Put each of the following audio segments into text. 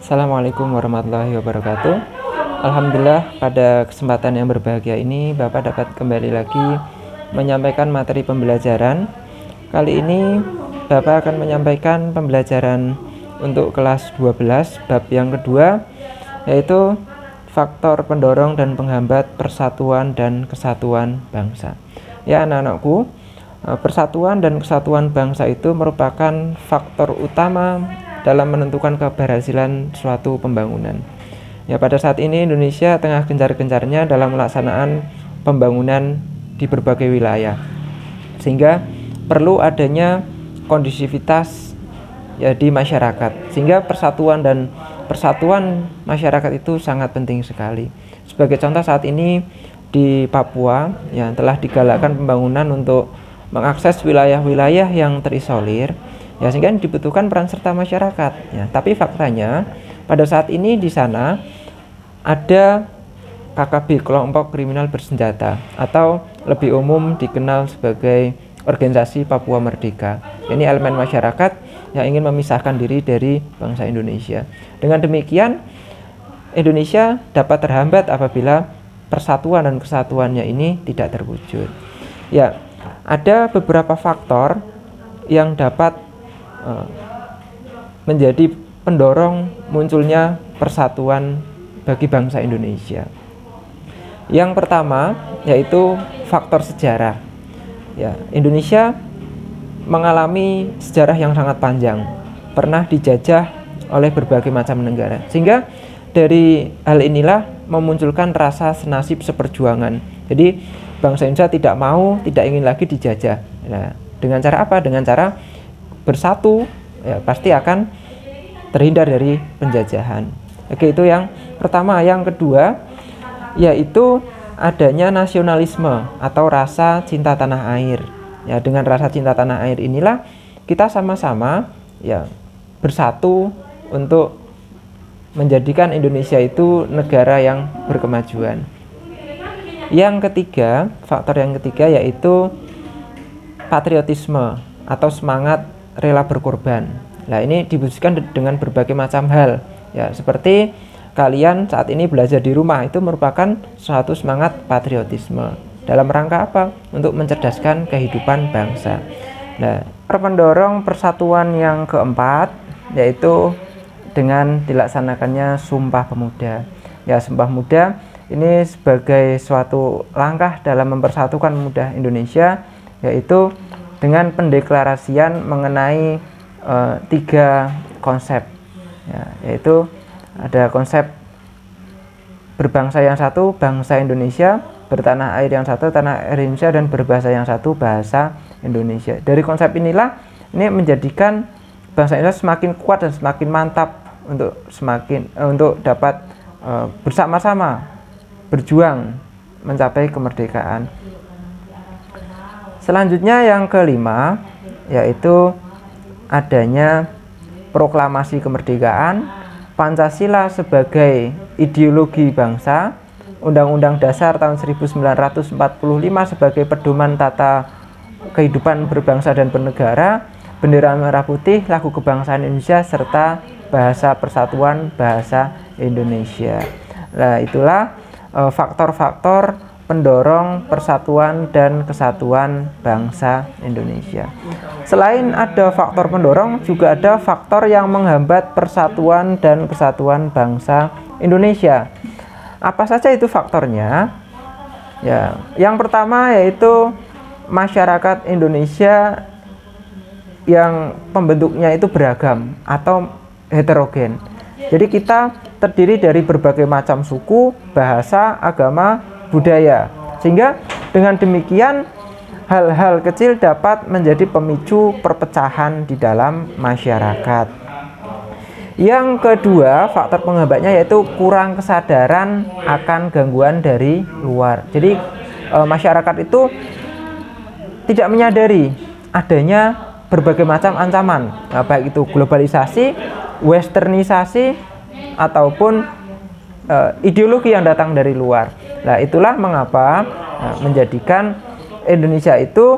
Assalamualaikum warahmatullahi wabarakatuh. Alhamdulillah, pada kesempatan yang berbahagia ini Bapak dapat kembali lagi menyampaikan materi pembelajaran. Kali ini Bapak akan menyampaikan pembelajaran untuk kelas 12 bab yang kedua, yaitu faktor pendorong dan penghambat persatuan dan kesatuan bangsa. Ya anak-anakku, persatuan dan kesatuan bangsa itu merupakan faktor utama dalam menentukan keberhasilan suatu pembangunan. Ya, pada saat ini Indonesia tengah gencar-gencarnya dalam melaksanaan pembangunan di berbagai wilayah, sehingga perlu adanya kondusivitas ya di masyarakat, sehingga persatuan masyarakat itu sangat penting sekali. Sebagai contoh, saat ini di Papua yang telah digalakkan pembangunan untuk mengakses wilayah-wilayah yang terisolir, ya, sehingga dibutuhkan peran serta masyarakat. Ya, tapi faktanya pada saat ini di sana ada KKB, kelompok kriminal bersenjata, atau lebih umum dikenal sebagai organisasi Papua Merdeka. Ini elemen masyarakat yang ingin memisahkan diri dari bangsa Indonesia. Dengan demikian, Indonesia dapat terhambat apabila persatuan dan kesatuannya ini tidak terwujud. Ya, ada beberapa faktor yang dapat menjadi pendorong munculnya persatuan bagi bangsa Indonesia. Yang pertama yaitu faktor sejarah. Ya, Indonesia mengalami sejarah yang sangat panjang, pernah dijajah oleh berbagai macam negara, sehingga dari hal inilah memunculkan rasa senasib seperjuangan. Jadi bangsa Indonesia tidak ingin lagi dijajah. Nah, dengan cara apa? Dengan cara bersatu, ya, pasti akan terhindar dari penjajahan. Oke, itu yang pertama. Yang kedua yaitu adanya nasionalisme atau rasa cinta tanah air. Ya, dengan rasa cinta tanah air inilah kita sama-sama ya bersatu untuk menjadikan Indonesia itu negara yang berkemajuan. Yang ketiga, faktor yang ketiga yaitu patriotisme atau semangat rela berkorban. Nah, ini diwujudkan dengan berbagai macam hal. Ya, seperti kalian saat ini belajar di rumah, itu merupakan suatu semangat patriotisme. Dalam rangka apa? Untuk mencerdaskan kehidupan bangsa. Nah, pendorong persatuan yang keempat yaitu dengan dilaksanakannya Sumpah Pemuda. Ya, Sumpah Pemuda ini sebagai suatu langkah dalam mempersatukan pemuda Indonesia, yaitu dengan pendeklarasian mengenai 3 konsep, ya, yaitu ada konsep berbangsa yang satu, bangsa Indonesia, bertanah air yang satu, tanah air Indonesia, dan berbahasa yang satu, bahasa Indonesia. Dari konsep inilah ini menjadikan bangsa Indonesia semakin kuat dan semakin mantap untuk dapat bersama-sama berjuang mencapai kemerdekaan. Selanjutnya yang kelima yaitu adanya proklamasi kemerdekaan, Pancasila sebagai ideologi bangsa, Undang-Undang Dasar tahun 1945 sebagai pedoman tata kehidupan berbangsa dan bernegara, bendera merah putih, lagu kebangsaan Indonesia, serta bahasa persatuan bahasa Indonesia. Nah, itulah faktor-faktor pendorong persatuan dan kesatuan bangsa Indonesia. Selain ada faktor pendorong, juga ada faktor yang menghambat persatuan dan kesatuan bangsa Indonesia. Apa saja itu faktornya? Ya, yang pertama yaitu masyarakat Indonesia yang pembentuknya itu beragam atau heterogen. Jadi kita terdiri dari berbagai macam suku, bahasa, agama, budaya, sehingga dengan demikian hal-hal kecil dapat menjadi pemicu perpecahan di dalam masyarakat. Yang kedua, faktor penghambatnya yaitu kurang kesadaran akan gangguan dari luar. Jadi masyarakat itu tidak menyadari adanya berbagai macam ancaman, baik itu globalisasi, westernisasi, ataupun ideologi yang datang dari luar. Nah, itulah mengapa menjadikan Indonesia itu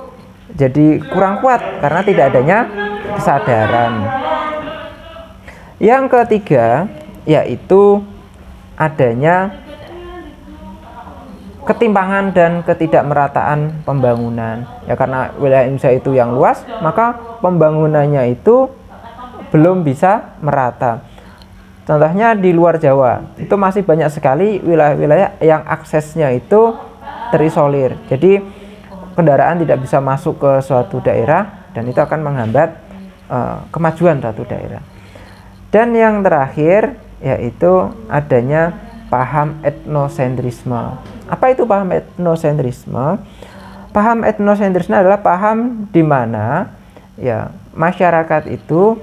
jadi kurang kuat karena tidak adanya kesadaran. Yang ketiga yaitu adanya ketimpangan dan ketidakmerataan pembangunan. Ya karena wilayah Indonesia itu yang luas, maka pembangunannya itu belum bisa merata. Contohnya di luar Jawa, itu masih banyak sekali wilayah-wilayah yang aksesnya itu terisolir. Jadi kendaraan tidak bisa masuk ke suatu daerah dan itu akan menghambat kemajuan suatu daerah. Dan yang terakhir yaitu adanya paham etnosentrisme. Apa itu paham etnosentrisme? Paham etnosentrisme adalah paham di mana ya masyarakat itu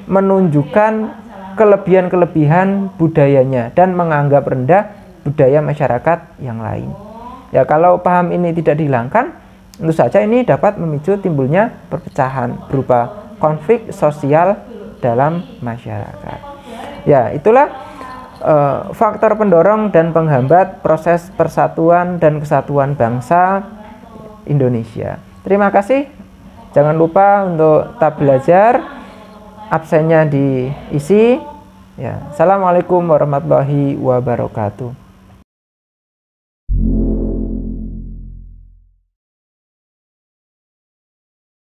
menunjukkan kelebihan-kelebihan budayanya dan menganggap rendah budaya masyarakat yang lain. Ya kalau paham ini tidak dihilangkan, tentu saja ini dapat memicu timbulnya perpecahan berupa konflik sosial dalam masyarakat. Ya, itulah faktor pendorong dan penghambat proses persatuan dan kesatuan bangsa Indonesia. Terima kasih. Jangan lupa untuk tab belajar, absennya diisi. Ya, assalamualaikum warahmatullahi wabarakatuh.